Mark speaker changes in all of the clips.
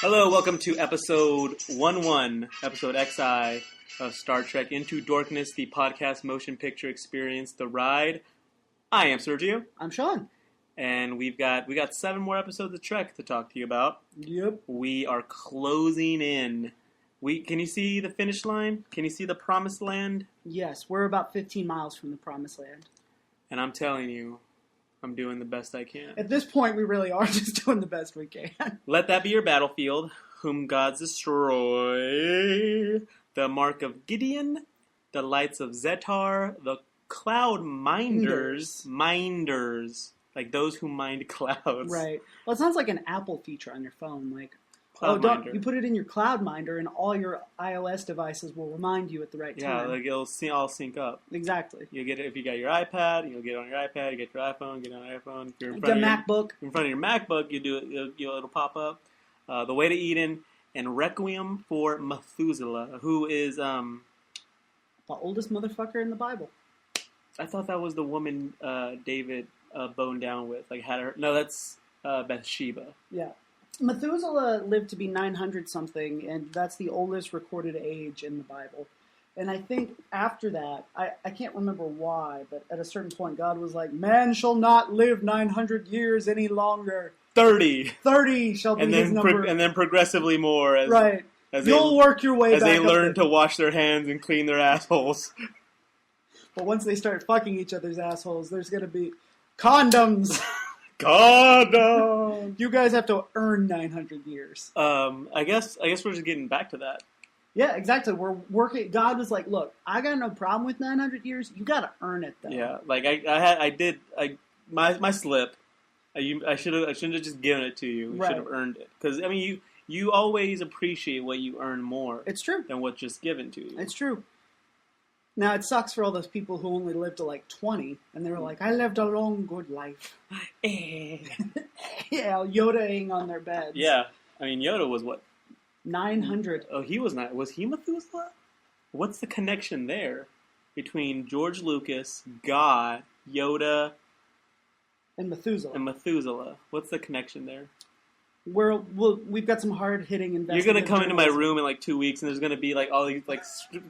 Speaker 1: Hello, welcome to episode 11, episode XI of Star Trek Into Darkness, the podcast motion picture experience, The Ride. I am Sergio.
Speaker 2: I'm Sean.
Speaker 1: And we got 7 more episodes of Trek to talk to you about.
Speaker 2: Yep.
Speaker 1: We are closing in. Can you see the finish line? Can you see the promised land?
Speaker 2: Yes, we're about 15 miles from the promised land.
Speaker 1: And I'm telling you, I'm doing the best I can.
Speaker 2: At this point, we really are just doing the best we can.
Speaker 1: Let that be your battlefield, whom gods destroy. The mark of Gideon, the lights of Zetar, the cloud minders. Like those who mind clouds.
Speaker 2: Right. Well, it sounds like an Apple feature on your phone. Like, you put it in your cloud minder, and all your iOS devices will remind you at the right time.
Speaker 1: Yeah, like it'll all sync up.
Speaker 2: Exactly.
Speaker 1: You get it if you got your iPad. You'll get it on your iPad. You get your iPhone. Get it on your iPhone. If you're
Speaker 2: in front of
Speaker 1: MacBook. In front of your MacBook, you do it. It'll pop up. The Way to Eden and Requiem for Methuselah, who is
Speaker 2: the oldest motherfucker in the Bible.
Speaker 1: I thought that was the woman David boned down with. Like had her. No, that's Bathsheba.
Speaker 2: Yeah. Methuselah lived to be 900 something, and that's the oldest recorded age in the Bible. And I think after that, I can't remember why, but at a certain point, God was like, "Man shall not live 900 years any longer.
Speaker 1: 30
Speaker 2: shall be his number."
Speaker 1: And then progressively more.
Speaker 2: Right. You'll work your way
Speaker 1: back as they learn to wash their hands and clean their assholes.
Speaker 2: But once they start fucking each other's assholes, there's going to be condoms.
Speaker 1: God,
Speaker 2: you guys have to earn 900 years.
Speaker 1: I guess we're just getting back to that.
Speaker 2: Yeah, exactly. We're working. God was like, "Look, I got no problem with 900 years. You got to earn it, though."
Speaker 1: Yeah, like my slip. I shouldn't have just given it to you. You should have earned it, because I mean, you always appreciate what you earn more.
Speaker 2: It's true.
Speaker 1: Than what's just given to you.
Speaker 2: It's true. Now, it sucks for all those people who only lived to like 20, and they were like, "I lived a long, good life." Yeah, Yoda-ing on their beds.
Speaker 1: Yeah. I mean, Yoda was what?
Speaker 2: 900.
Speaker 1: Oh, he was not. Was he Methuselah? What's the connection there between George Lucas, God, Yoda,
Speaker 2: and Methuselah?
Speaker 1: What's the connection there?
Speaker 2: We've got some hard-hitting investigative.
Speaker 1: You're gonna come into my room in like 2 weeks, and there's gonna be like all these like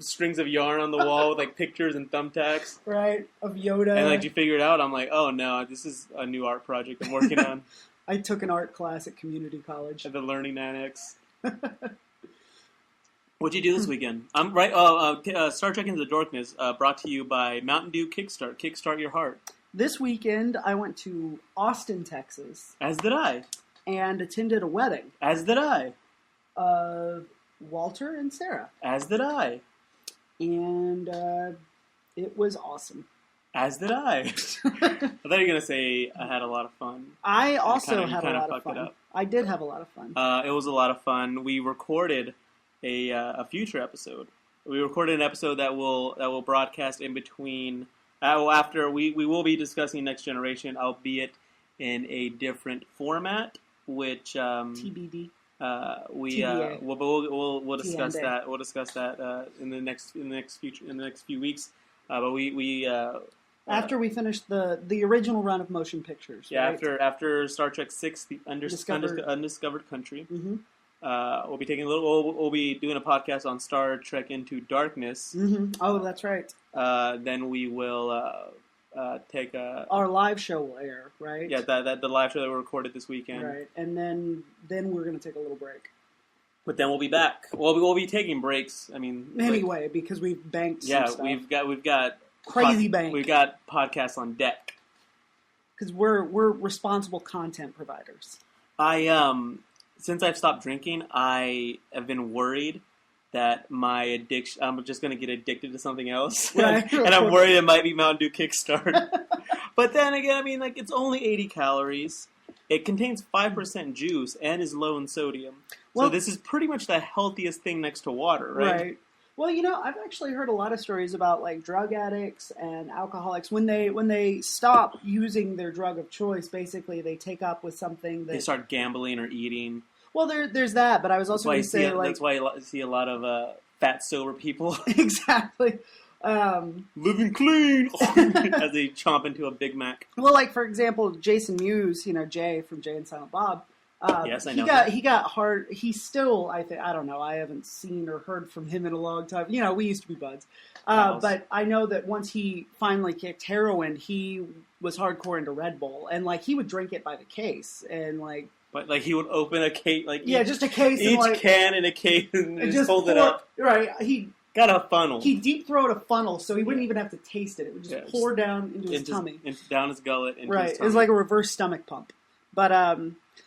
Speaker 1: strings of yarn on the wall with like pictures and thumbtacks,
Speaker 2: right? Of Yoda.
Speaker 1: And like you figure it out. I'm like, oh no, this is a new art project I'm working on.
Speaker 2: I took an art class at community college
Speaker 1: at the Learning Annex. What'd you do this weekend? Star Trek Into the Darkness, brought to you by Mountain Dew Kickstart. Kickstart your heart.
Speaker 2: This weekend, I went to Austin, Texas.
Speaker 1: As did I.
Speaker 2: And attended a wedding.
Speaker 1: As did I.
Speaker 2: Walter and Sarah.
Speaker 1: As did I.
Speaker 2: And it was awesome.
Speaker 1: As did I. I thought you were going to say I had a lot of fun.
Speaker 2: I also had a lot of fun. I did have a lot of fun.
Speaker 1: It was a lot of fun. We recorded a future episode. We recorded an episode that will broadcast in between. After we will be discussing Next Generation, albeit in a different format. Which
Speaker 2: TBD.
Speaker 1: We'll discuss that. We'll discuss that in the next few weeks. But we
Speaker 2: after we finish the original run of motion pictures.
Speaker 1: Yeah,
Speaker 2: right?
Speaker 1: after Star Trek VI, the Undiscovered Country.
Speaker 2: Mm-hmm.
Speaker 1: We'll be taking we'll be doing a podcast on Star Trek Into Darkness.
Speaker 2: Mm-hmm. Oh, that's right.
Speaker 1: Then we will. Take
Speaker 2: our live show will air, right?
Speaker 1: Yeah, the live show that we recorded this weekend.
Speaker 2: Right, and then we're going to take a little break.
Speaker 1: But then we'll be back. Well, we'll be taking breaks. I mean,
Speaker 2: anyway, because we've banked.
Speaker 1: Yeah,
Speaker 2: some stuff.
Speaker 1: we've got
Speaker 2: crazy bank.
Speaker 1: We've got podcasts on deck
Speaker 2: because we're responsible content providers.
Speaker 1: Since I've stopped drinking, I have been worried that my addiction, I'm just going to get addicted to something else.
Speaker 2: Right.
Speaker 1: And I'm worried it might be Mountain Dew Kickstart. But then again, I mean, like, it's only 80 calories. It contains 5% juice and is low in sodium. So this is pretty much the healthiest thing next to water, right?
Speaker 2: Right. Well, I've actually heard a lot of stories about, like, drug addicts and alcoholics. When they stop using their drug of choice, basically they take up with something that...
Speaker 1: They start gambling or eating.
Speaker 2: Well, there's that, but I was also going to say,
Speaker 1: that's why you see a lot of fat, sober people.
Speaker 2: Exactly.
Speaker 1: Living clean as they chomp into a Big Mac.
Speaker 2: Well, like, for example, Jason Mewes, Jay from Jay and Silent Bob,
Speaker 1: Yes, I know.
Speaker 2: He got hard. He's still, I think, I don't know. I haven't seen or heard from him in a long time. You know, we used to be buds. But I know that once he finally kicked heroin, he was hardcore into Red Bull, and like he would drink it by the case, and like.
Speaker 1: But like he would open a case, like
Speaker 2: just a case,
Speaker 1: each
Speaker 2: and, like,
Speaker 1: can in a case, and just hold it up.
Speaker 2: Right, he
Speaker 1: got a funnel.
Speaker 2: He deep throated a funnel, so he wouldn't even have to taste it. It would just pour down into his tummy,
Speaker 1: down his gullet. Into
Speaker 2: right,
Speaker 1: his tummy.
Speaker 2: It was like a reverse stomach pump. But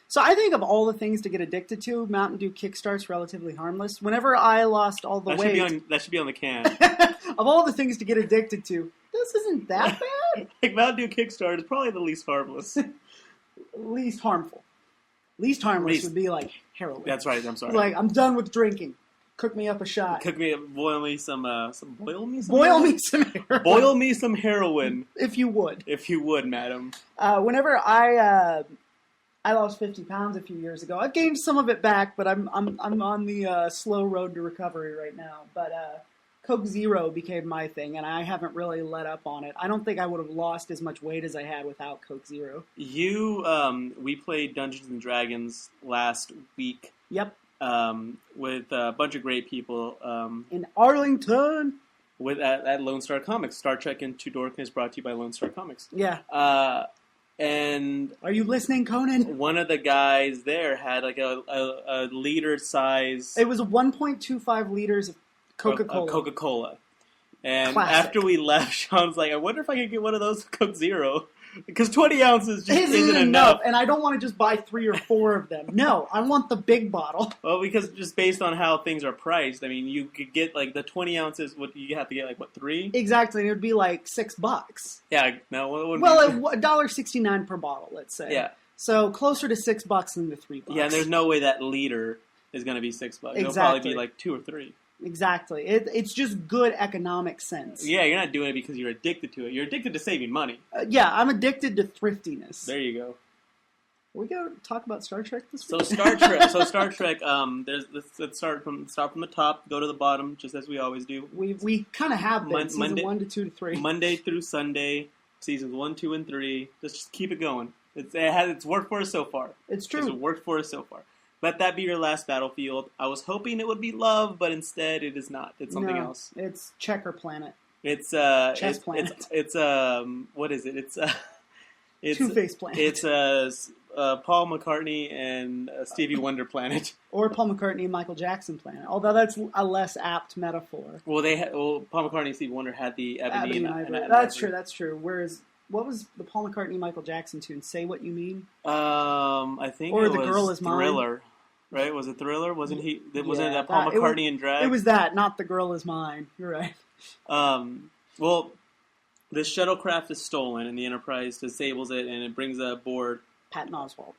Speaker 2: so I think of all the things to get addicted to, Mountain Dew Kickstart's relatively harmless. Whenever I lost all the weight,
Speaker 1: that should be on the can.
Speaker 2: Of all the things to get addicted to, this isn't that bad.
Speaker 1: Like Mountain Dew Kickstart is probably the least harmless,
Speaker 2: least harmful. Least harmless would be like heroin.
Speaker 1: That's right. I'm sorry.
Speaker 2: Like I'm done with drinking. Cook me up a shot.
Speaker 1: Boil me some heroin.
Speaker 2: If you would.
Speaker 1: If you would, madam.
Speaker 2: Whenever I lost 50 pounds a few years ago. I've gained some of it back, but I'm on the slow road to recovery right now. But Coke Zero became my thing, and I haven't really let up on it. I don't think I would have lost as much weight as I had without Coke Zero.
Speaker 1: We played Dungeons and Dragons last week.
Speaker 2: Yep.
Speaker 1: With a bunch of great people.
Speaker 2: In Arlington.
Speaker 1: At Lone Star Comics. Star Trek Into Darkness brought to you by Lone Star Comics.
Speaker 2: Yeah.
Speaker 1: And
Speaker 2: are you listening, Conan?
Speaker 1: One of the guys there had like a liter size.
Speaker 2: It was 1.25 liters of Coca-Cola.
Speaker 1: Coca-Cola. And
Speaker 2: Classic.
Speaker 1: After we left, Sean's like, I wonder if I could get one of those Coke Zero. Because 20 ounces just isn't enough.
Speaker 2: And I don't want to just buy 3 or 4 of them. No, I want the big bottle.
Speaker 1: Well, because just based on how things are priced, I mean, you could get like the 20 ounces, you have to get like, what, 3?
Speaker 2: Exactly, and it would be like $6.
Speaker 1: Yeah, no, it wouldn't
Speaker 2: well, $1.69 per bottle, let's say.
Speaker 1: Yeah.
Speaker 2: So closer to $6 than the $3.
Speaker 1: Yeah, and there's no way that liter is going to be $6.
Speaker 2: Exactly.
Speaker 1: It'll probably be like 2 or 3.
Speaker 2: Exactly. It's just good economic sense.
Speaker 1: Yeah, you're not doing it because you're addicted to it. You're addicted to saving money.
Speaker 2: Yeah, I'm addicted to thriftiness.
Speaker 1: There you go.
Speaker 2: Are we going to talk about Star Trek this week?
Speaker 1: So Star Trek. Let's start from the top, go to the bottom, just as we always do.
Speaker 2: We kind of have been season 1 to 2 to 3,
Speaker 1: Monday through Sunday, seasons 1, 2, and 3. Let's just keep it going. It's worked for us so far.
Speaker 2: It's true.
Speaker 1: It's worked for us so far. Let that be your last battlefield. I was hoping it would be love, but instead it is not. It's something else.
Speaker 2: It's Checker Planet.
Speaker 1: It's
Speaker 2: Chess Planet.
Speaker 1: It's what is it? It's
Speaker 2: Two-Face Planet.
Speaker 1: It's Paul McCartney and Stevie Wonder Planet.
Speaker 2: Or Paul McCartney and Michael Jackson Planet. Although that's a less apt metaphor.
Speaker 1: Well, Paul McCartney and Stevie Wonder had the Ebony and Ivory.
Speaker 2: That's true. Whereas, what was the Paul McCartney Michael Jackson tune? Say What You Mean?
Speaker 1: I think
Speaker 2: or
Speaker 1: it
Speaker 2: The
Speaker 1: was
Speaker 2: Girl Is Mine.
Speaker 1: Thriller. Right? Was it Thriller? Wasn't he? Wasn't
Speaker 2: Yeah,
Speaker 1: that Paul McCartney in drag?
Speaker 2: It was that, not The Girl Is Mine. You're right.
Speaker 1: Well, this shuttlecraft is stolen, and the Enterprise disables it, and it brings aboard
Speaker 2: Patton Oswalt,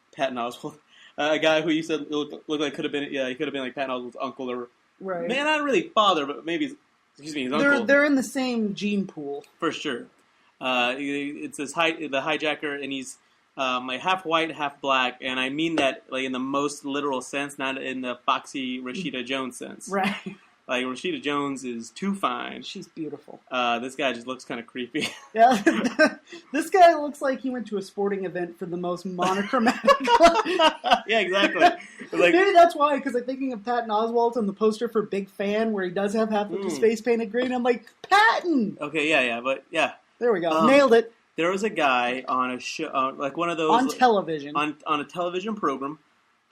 Speaker 1: a guy who you said looked like could have been. Yeah, he could have been like Patton Oswalt's uncle or
Speaker 2: right.
Speaker 1: Man, not really father, but maybe his uncle.
Speaker 2: They're in the same gene pool
Speaker 1: for sure. It's the hijacker, and he's like half white, half black, and I mean that like in the most literal sense, not in the foxy Rashida Jones sense.
Speaker 2: Right.
Speaker 1: Like Rashida Jones is too fine.
Speaker 2: She's beautiful.
Speaker 1: This guy just looks kind of creepy.
Speaker 2: Yeah, this guy looks like he went to a sporting event for the most monochromatic.
Speaker 1: Yeah, exactly. Like,
Speaker 2: maybe that's why, because I'm thinking of Patton Oswalt on the poster for Big Fan, where he does have half of his face painted green. I'm like, Patton.
Speaker 1: Okay, yeah, but yeah.
Speaker 2: There we go. Nailed it.
Speaker 1: There was a guy on a show, like one of those
Speaker 2: on television,
Speaker 1: on a television program.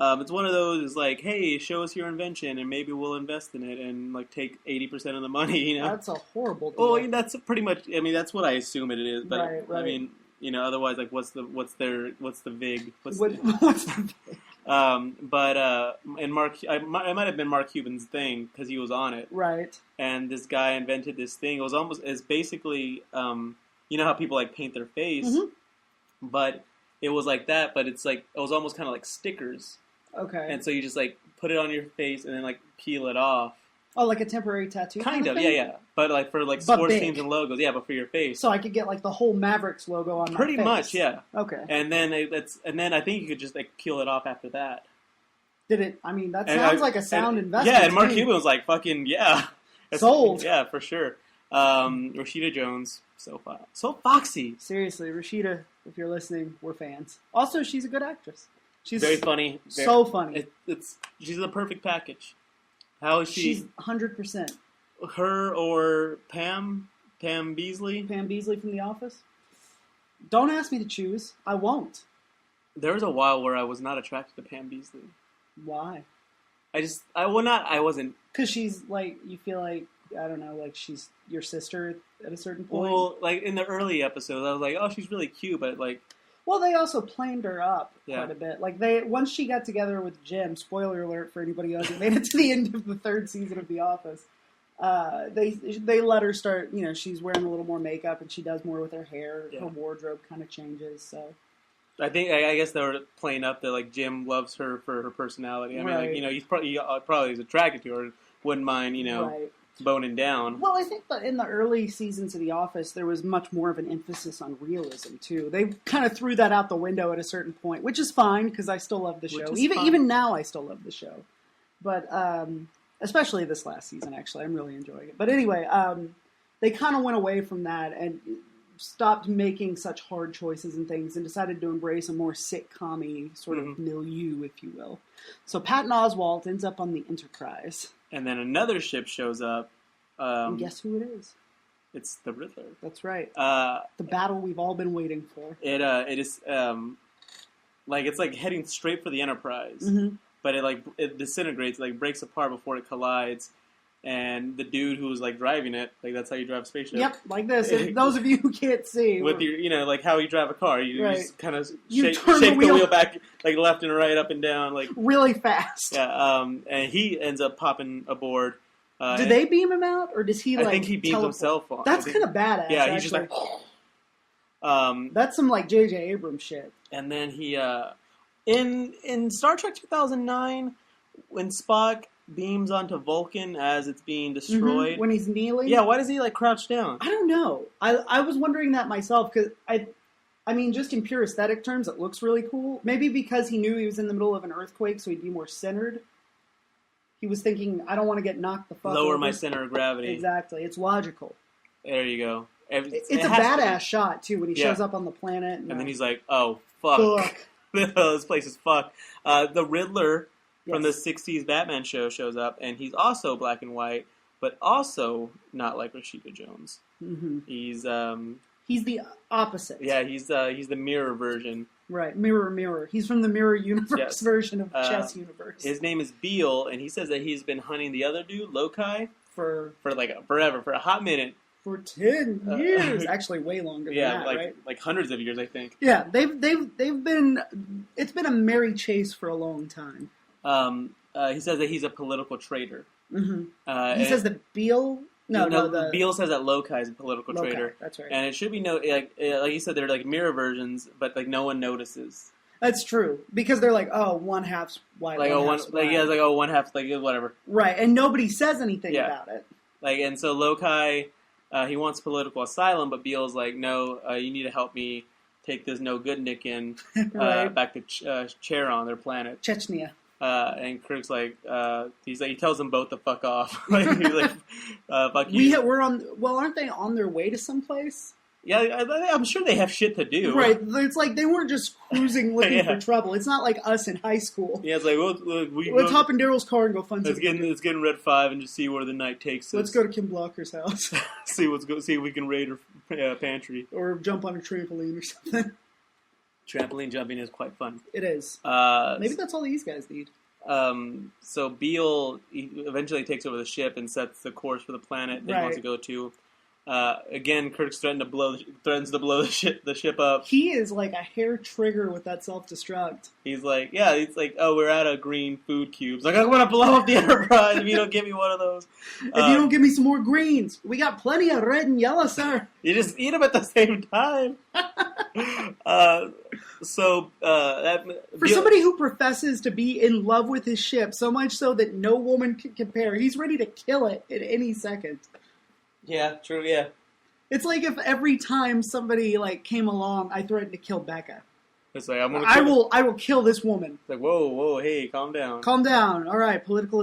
Speaker 1: It's one of those like, hey, show us your invention, and maybe we'll invest in it and like take 80% of the money. You know,
Speaker 2: that's a horrible deal.
Speaker 1: Oh, that's pretty much. I mean, that's what I assume it is. But
Speaker 2: right.
Speaker 1: I mean, you know, otherwise, like, what's the vig?
Speaker 2: What's the vig?
Speaker 1: And Mark, it might have been Mark Cuban's thing because he was on it,
Speaker 2: right?
Speaker 1: And this guy invented this thing. It was almost as basically, you know how people like paint their face, but it was like that. But it's like it was almost kind of like stickers.
Speaker 2: Okay.
Speaker 1: And so you just like put it on your face and then like peel it off.
Speaker 2: Oh, like a temporary tattoo?
Speaker 1: Kind of,
Speaker 2: thing?
Speaker 1: yeah. But like for like sports teams and logos, yeah, but for your face.
Speaker 2: So I could get like the whole Mavericks logo on my face.
Speaker 1: Pretty much, yeah.
Speaker 2: Okay.
Speaker 1: And then I think you could just like peel it off after that.
Speaker 2: Did it? I mean, that sounds like a sound investment.
Speaker 1: Yeah, and Mark Cuban was like, "Fucking yeah,
Speaker 2: sold."
Speaker 1: Yeah, for sure. Rashida Jones, so foxy.
Speaker 2: Seriously, Rashida, if you're listening, we're fans. Also, she's a good actress. She's
Speaker 1: very funny.
Speaker 2: So funny.
Speaker 1: She's the perfect package. How is she?
Speaker 2: She's 100%.
Speaker 1: Her or Pam Beesly?
Speaker 2: Pam Beesly from The Office? Don't ask me to choose. I won't.
Speaker 1: There was a while where I was not attracted to Pam Beesly.
Speaker 2: Why?
Speaker 1: I wasn't.
Speaker 2: Because she's like, you feel like, I don't know, like she's your sister at a certain point.
Speaker 1: Well, like in the early episodes, I was like, oh, she's really cute, but like.
Speaker 2: Well, they also planed her up quite a bit. Like once she got together with Jim, spoiler alert for anybody who hasn't made it to the end of the 3rd season of The Office, they let her start, she's wearing a little more makeup and she does more with her hair. Yeah. Her wardrobe kind of changes, so.
Speaker 1: I guess they were playing up that like Jim loves her for her personality. I mean, like, he's probably is attracted to her, wouldn't mind, boning down.
Speaker 2: Well, I think that in the early seasons of The Office, there was much more of an emphasis on realism too. They kind of threw that out the window at a certain point, which is fine because I still love the show. Even now, I still love the show, but especially this last season. Actually, I'm really enjoying it. But anyway, they kind of went away from that and stopped making such hard choices and things and decided to embrace a more sitcom-y sort of milieu, if you will. So Patton Oswalt ends up on the Enterprise. And
Speaker 1: then another ship shows up.
Speaker 2: And guess who it is?
Speaker 1: It's the Riddler.
Speaker 2: That's right. The battle we've all been waiting for.
Speaker 1: It is like it's like heading straight for the Enterprise, but it disintegrates, like breaks apart before it collides. And the dude who was like driving it, like that's how you drive a spaceship.
Speaker 2: Yep, like this. And those of you who can't see,
Speaker 1: with your, like how you drive a car, you just kind of shake the wheel back, like left and right, up and down, like
Speaker 2: really fast.
Speaker 1: Yeah. And he ends up popping aboard.
Speaker 2: Do they beam him out, or does he? I
Speaker 1: think he beams himself on.
Speaker 2: That's kind of badass.
Speaker 1: Yeah, he's just like.
Speaker 2: That's some like J.J. Abrams shit.
Speaker 1: And then he, in Star Trek 2009, when Spock beams onto Vulcan as it's being destroyed.
Speaker 2: When he's kneeling?
Speaker 1: Yeah, why does he like crouch down?
Speaker 2: I don't know. I was wondering that myself because I mean, just in pure aesthetic terms, it looks really cool. Maybe because he knew he was in the middle of an earthquake, so he'd be more centered. He was thinking, I don't want to get knocked the fuck
Speaker 1: Lower
Speaker 2: over.
Speaker 1: My center of gravity.
Speaker 2: Exactly. It's logical.
Speaker 1: There you go.
Speaker 2: It's a badass shot, too, when he shows up on the planet.
Speaker 1: And then he's like, oh, fuck. This place is fucked. The Riddler from the 60s Batman show shows up, and he's also black and white, but also not like Rashida Jones. Mm-hmm.
Speaker 2: He's the opposite.
Speaker 1: Yeah, he's the mirror version.
Speaker 2: Right, mirror. He's from the Mirror Universe version of Chess Universe.
Speaker 1: His name is Beale, and he says that he's been hunting the other dude, Lokai, for like forever, for a hot minute.
Speaker 2: For 10 years, actually, way longer than that, right?
Speaker 1: Like hundreds of years, I think.
Speaker 2: Yeah, they've been. It's been a merry chase for a long time.
Speaker 1: He says that he's a political traitor.
Speaker 2: Mm-hmm. He says that Beale. No,
Speaker 1: Beale says that Lokai is a political traitor.
Speaker 2: That's right.
Speaker 1: And it should be like you said, they're like mirror versions, but like no one notices.
Speaker 2: That's true because they're like, oh, one half's white,
Speaker 1: like one half, like whatever.
Speaker 2: Right, and nobody says anything about it.
Speaker 1: Like, and so Lokai, he wants political asylum, but Beale's like, no, you need to help me take this no good Nick in back to Charon, their planet,
Speaker 2: Chechnya.
Speaker 1: And Kirk's like, he tells them both to fuck off. He's like, fuck you.
Speaker 2: Aren't they on their way to someplace?
Speaker 1: Yeah, I'm sure they have shit to do.
Speaker 2: Right, it's like they weren't just cruising looking for trouble. It's not like us in high school.
Speaker 1: Yeah, it's like,
Speaker 2: let's hop in Daryl's car and go find something.
Speaker 1: Let's get in Red 5 and just see where the night takes us.
Speaker 2: Let's go to Kim Blocker's house.
Speaker 1: see if we can raid her pantry.
Speaker 2: Or jump on a trampoline or something.
Speaker 1: Trampoline jumping is quite fun.
Speaker 2: It is. Maybe that's all these guys need.
Speaker 1: So Beale eventually takes over the ship and sets the course for the planet that he wants to go to. Again, Kirk's threatens to blow the ship up.
Speaker 2: He is like a hair trigger with that self-destruct.
Speaker 1: He's like, oh, we're out of green food cubes. Like, I'm going to blow up the Enterprise if you don't give me one of those.
Speaker 2: If you don't give me some more greens. We got plenty of red and yellow, sir.
Speaker 1: You just eat them at the same time. For
Speaker 2: somebody who professes to be in love with his ship, so much so that no woman can compare, he's ready to kill it at any second.
Speaker 1: Yeah, true, yeah.
Speaker 2: It's like if every time somebody came along, I threatened to kill Becca.
Speaker 1: It's like I
Speaker 2: will kill this woman.
Speaker 1: It's like, whoa, hey, calm down.
Speaker 2: Calm down. All right, political